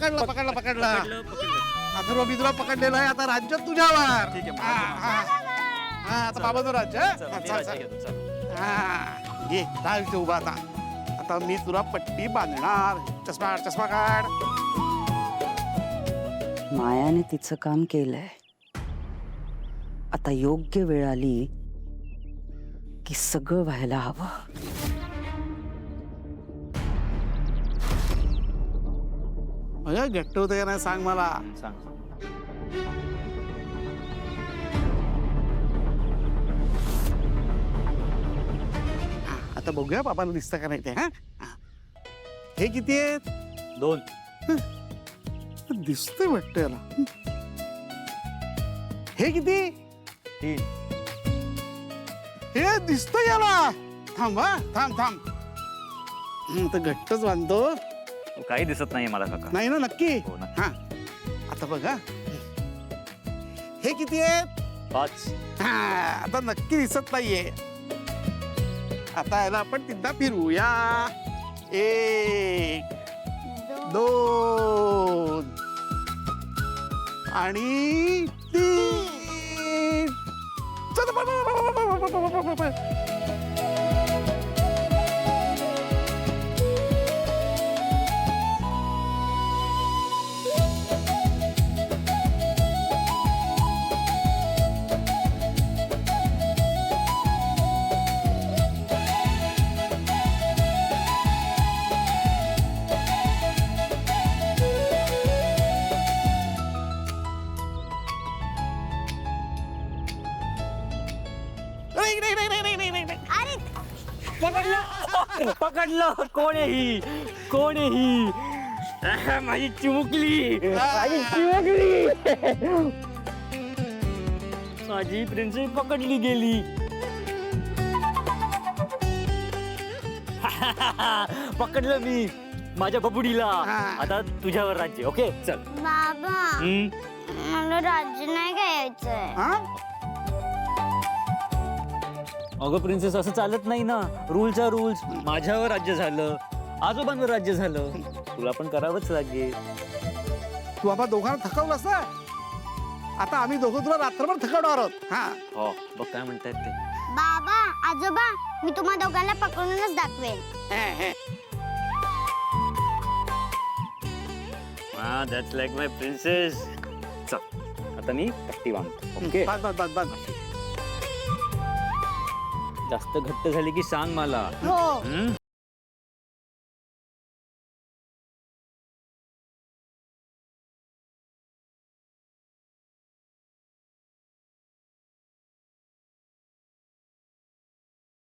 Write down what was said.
पकडला पकडला पकडला पकडलं, पकडलं. अथर्व मी तुला पकडलेलं आहे आता राज्य तुझ्यावर ठीक आहे, हा, हा. हा, आता बाबाचं राज्य हा? चल, हा, मी चल, राज्य चल. घेतो, चल. हा ये राह इथे उभा आता आता मी तुला पट्टी बांधणार चष्मा काढ मायाने तिचं काम केलंय. आता योग्य वेळ आली की सगळं व्हायला हवं. म्हणजे घट्ट होतं का नाही सांग मला सांग. आता बघूया बाबाला दिसतं का नाही ते हा हा. हे किती आहेत 2. दिसतंय वाटतं याला हे किती 3. हे दिसतंय याला थांब हा थांब थांब तर घट्टच बांधतो काही दिसत नाही मला काका. नाही ना नक्की हो, नक्की. हा आता बघा हे किती आहेत 5. हा आता नक्की दिसत नाहीये आता याला आपण तिथं फिरवूया 1 2 आणि 3 चल पळ. पकडलं. कोण आहे ही? कोण आहे ही? माझी चिमुकली. माझी चिमुकली. माझी प्रिन्सेस पकडली गेली. पकडलं मी माझ्या बबुडीला. आता तुझ्यावर राज्य. ओके चल. बाबा मला राज्य नाही घ्यायचंय. हा अगं प्रिन्सेस असं चालत नाही ना. Rules rules. माझ्यावर राज्य झालं, आजोबांवर राज्य झालं, तुला पण करावंच लागेल. तू बाबा दोघांना थकवलंस ना आता आम्ही दोघं तुला रात्रभर थकवणार आहोत हा हो बघ काय म्हणतायत ते. बाबा आजोबा मी तुम्हा दोघांना पकडूनच दाखवेल. हा दॅट्स लाईक माय प्रिन्सेस. चल आता मी पट्टी बांधतो. ओके बस बस बस बस जास्त घट्ट झाली की सांग मला. हो हम्म?